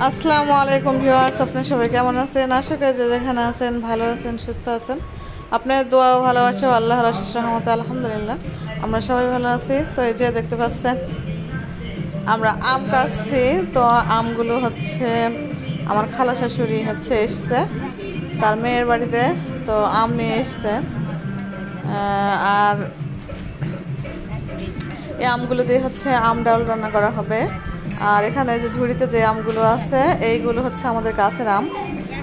আসসালামু আলাইকুম ভিউয়ার্স, আপনারা সবাই কেমন আছেন? আশা করি যে যেখানে আছেন ভালো আছেন, সুস্থ আছেন। আপনাদের দোয়া ও ভালোবাসা ও আল্লাহর অশেষ রহমতে আলহামদুলিল্লাহ আমরা সবাই ভালো আছি। তো এই যে দেখতে পাচ্ছেন আমরা আম কাটছি। তো আমগুলো হচ্ছে আমার খালা শাশুড়ি হচ্ছে এসছে তার মেয়ের বাড়িতে, তো আম নিয়ে এসছে। আর এই আমগুলো দিয়ে হচ্ছে আম ডাউল রান্না করা হবে। আর এখানে যে ঝুড়িতে যে আমগুলো আছে এইগুলো হচ্ছে আমাদের গাছের আম,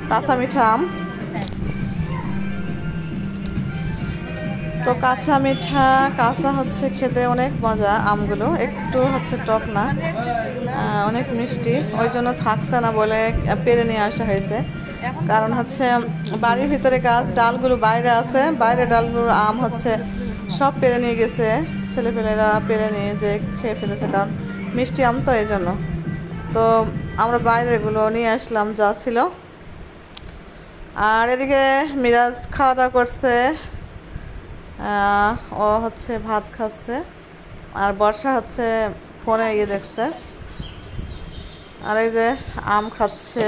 কাঁচা মিঠা আম। তো কাঁচা মিঠা কাঁচা হচ্ছে খেতে অনেক মজা, আমগুলো একটু হচ্ছে টক না, অনেক মিষ্টি। ওই জন্য থাকছে না বলে পেরে নিয়ে আসা হয়েছে। কারণ হচ্ছে বাড়ির ভিতরে গাছ, ডালগুলো বাইরে আছে, বাইরে ডালগুলো আম হচ্ছে সব পেরে নিয়ে গেছে, ছেলেপেলেরা পেরে নিয়ে যে খেয়ে ফেলেছে, কারণ মিষ্টি আম তো এই জন্য। তো আমরা বাইরেগুলো নিয়ে আসলাম যা ছিল। আর এদিকে মিরাজ খাওয়া দাওয়া করছে, ও হচ্ছে ভাত খাচ্ছে। আর বর্ষা হচ্ছে ফোনে দেখছে। আর এই যে আম খাচ্ছে।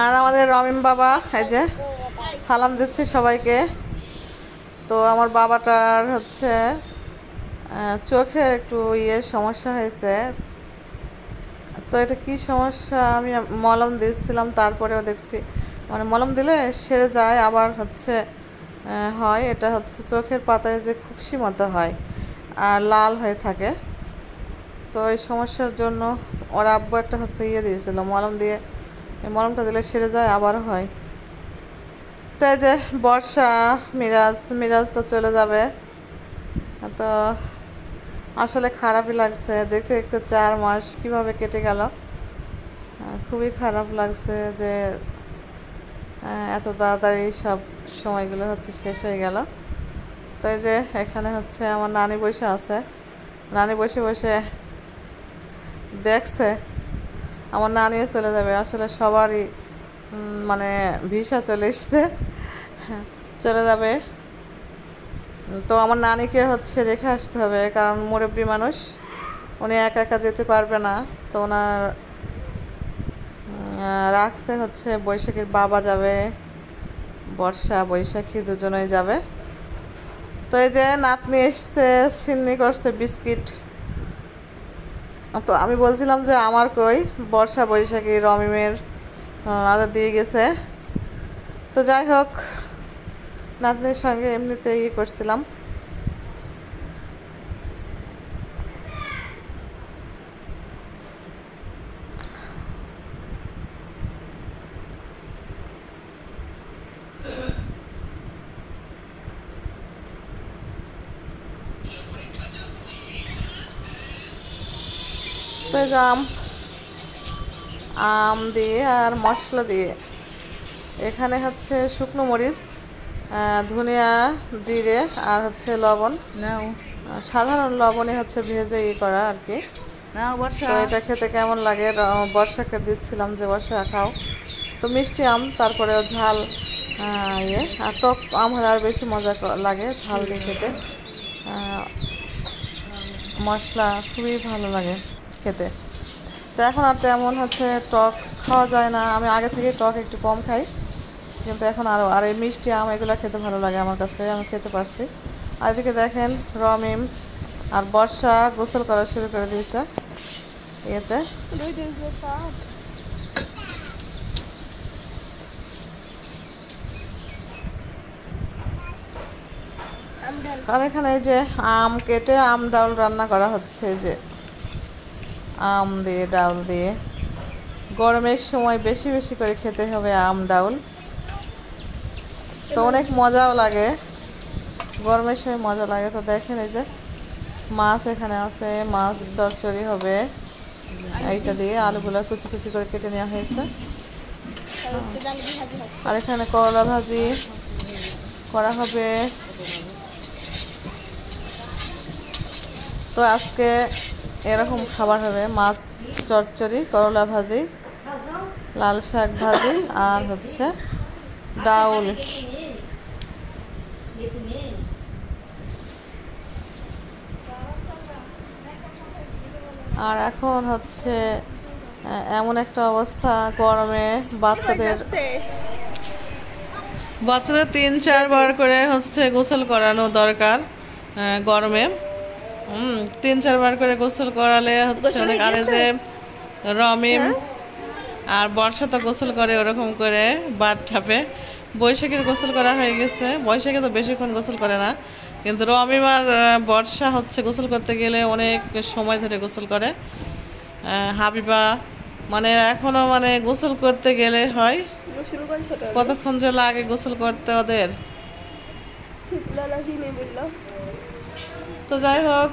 আর আমাদের রমিম বাবা এই যে সালাম দিচ্ছে সবাইকে। তো আমার বাবাটার হচ্ছে চোখে একটু সমস্যা হয়েছে। তো এটা কি সমস্যা আমি মলম দিয়েছিলাম, তারপরেও দেখছি মানে মলম দিলে সেরে যায়, আবার হচ্ছে হয়। এটা হচ্ছে চোখের পাতায় যে খুকসি মতো হয় আর লাল হয়ে থাকে। তো এই সমস্যার জন্য ওর আব্বু একটা হচ্ছে দিয়েছিল মলম, দিয়ে এই মলমটা দিলে সেরে যায়, আবার হয়। তো এই যে বর্ষা, মিরাজ তো চলে যাবে। তো আসলে খারাপই লাগছে দেখতে দেখতে 4 মাস কিভাবে কেটে গেল। খুবই খারাপ লাগছে যে এত তাড়াতাড়ি সব সময়গুলো হচ্ছে শেষ হয়ে গেল। তো এই যে এখানে হচ্ছে আমার নানি বসে আছে, নানি বসে বসে দেখছে আমার নানিও চলে যাবে। আসলে সবারই মানে ভিসা চলে এসছে, চলে যাবে। তো আমার নানিকে হচ্ছে রেখে আসতে হবে, কারণ মুরব্বী মানুষ, উনি একা একা যেতে পারবে না। তো ওনার রাখতে হচ্ছে বৈশাখীর বাবা যাবে, বর্ষা বৈশাখী দুজনেই যাবে। তো এই যে নাতনি এসছে, সিন্নি করছে বিস্কিট। তো আমি বলছিলাম যে আমার কই, বর্ষা বৈশাখী রমিমের দিয়ে গেছে। তো যাই হোক, নাতনির সঙ্গে এমনিতে করছিলাম। তো এই যে আম দিয়ে আর মশলা দিয়ে, এখানে হচ্ছে শুকনো মরিচ, ধনিয়া, জিরে আর হচ্ছে লবণ, সাধারণ লবণে হচ্ছে ভেজে করা আর কি। তো এটা খেতে কেমন লাগে বর্ষাকে দিচ্ছিলাম যে বর্ষা খাও। তো মিষ্টি আম, তারপরেও ঝাল আর টক আম হলে আর বেশি মজা লাগে ঝাল দিয়ে খেতে। মশলা খুবই ভালো লাগে খেতে। তো এখন আর তেমন হচ্ছে টক খাওয়া যায় না, আমি আগে থেকে টক একটু কম খাই, কিন্তু এখন আর এই মিষ্টি আম এগুলো খেতে ভালো লাগে আমার কাছে, আমি খেতে পারছি। আর এদিকে দেখেন রমিম আর বর্ষা গোসল করা শুরু করে দিয়েছে এতে। আর এখানে এই যে আম কেটে আম ডাউল রান্না করা হচ্ছে, যে আম দিয়ে ডাউল দিয়ে। গরমের সময় বেশি বেশি করে খেতে হবে আম ডাউল, তো অনেক মজাও লাগে, গরমের সময় মজা লাগে। তো দেখেন এই যে মাছ এখানে আছে, মাছ চচ্চড়ি হবে এইটা দিয়ে, আলুগুলো কুচি কুচি করে কেটে নেওয়া হয়েছে। আর এখানে করলা ভাজি করা হবে। তো আজকে এরকম খাবার হবে, মাছ চচ্চড়ি, করলা ভাজি লাল শাক ভাজি আর হচ্ছে ডাউল। আর এখন হচ্ছে এমন একটা অবস্থা গরমে বাচ্চাদের 3-4 বার করে হচ্ছে গোসল করানো দরকার গরমে। 3-4 বার করে গোসল করালে হচ্ছে অনেক। আর এই যে রমিম আর বর্ষা তো গোসল করে ওরকম করে বাথ টাবে। বৈশাখীর গোসল করা হয়ে গেছে, বৈশাখী তো বেশিক্ষণ গোসল করে না, কিন্তু রমিম আর বর্ষা হচ্ছে গোসল করতে গেলে অনেক সময় ধরে গোসল করে। হাবিবা মানে এখনো মানে গোসল করতে গেলে হয় কতক্ষণ যে লাগে গোসল করতে ওদের। তো যাই হোক,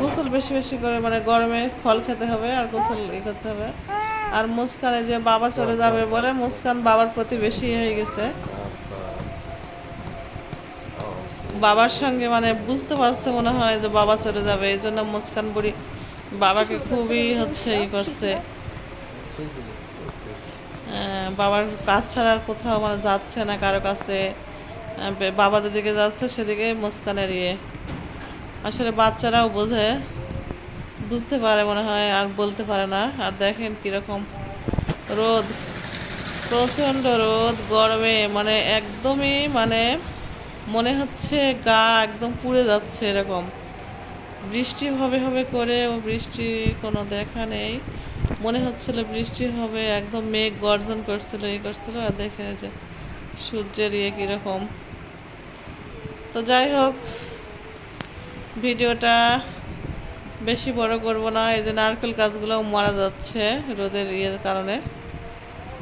গোসল বেশি বেশি করে মানে গরমে ফল খেতে হবে আর গোসল করতে হবে। আর মুস্কানে যে বাবা চলে যাবে বলে মুস্কান বাবার প্রতি বেশি হয়ে গেছে, বাবার সঙ্গে মানে বুঝতে পারছে মনে হয় যে বাবা চলে যাবে, এই জন্য মুস্কান বুড়ি বাবাকে খুবই হচ্ছে করছে। বাবার কাজ ছাড়া আর কোথাও মানে যাচ্ছে না কারো কাছে, বাবা যেদিকে যাচ্ছে সেদিকে মুস্কানের আসলে বাচ্চারাও বোঝে, বুঝতে পারে মনে হয় আর বলতে পারে না। আর দেখেন কিরকম রোদ, প্রচণ্ড রোদ গরমে মানে একদমই মানে মনে হচ্ছে গা একদম পুড়ে যাচ্ছে এরকম। বৃষ্টি হবে হবে করে ও বৃষ্টির কোনো দেখা নেই, মনে হচ্ছিল বৃষ্টি হবে, একদম মেঘ গর্জন করছিল করছিল। আর দেখে যে সূর্যের কীরকম। তো যাই হোক, ভিডিওটা বেশি বড় করব না, এই যে নারকেল গাছগুলোও মারা যাচ্ছে রোদের কারণে।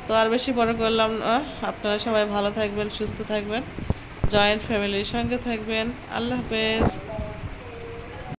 তো আর বেশি বড় করলাম না। আপনারা সবাই ভালো থাকবেন, সুস্থ থাকবেন, জয়েন্ট ফ্যামিলির সঙ্গে থাকবেন। আল্লাহ হাফেজ।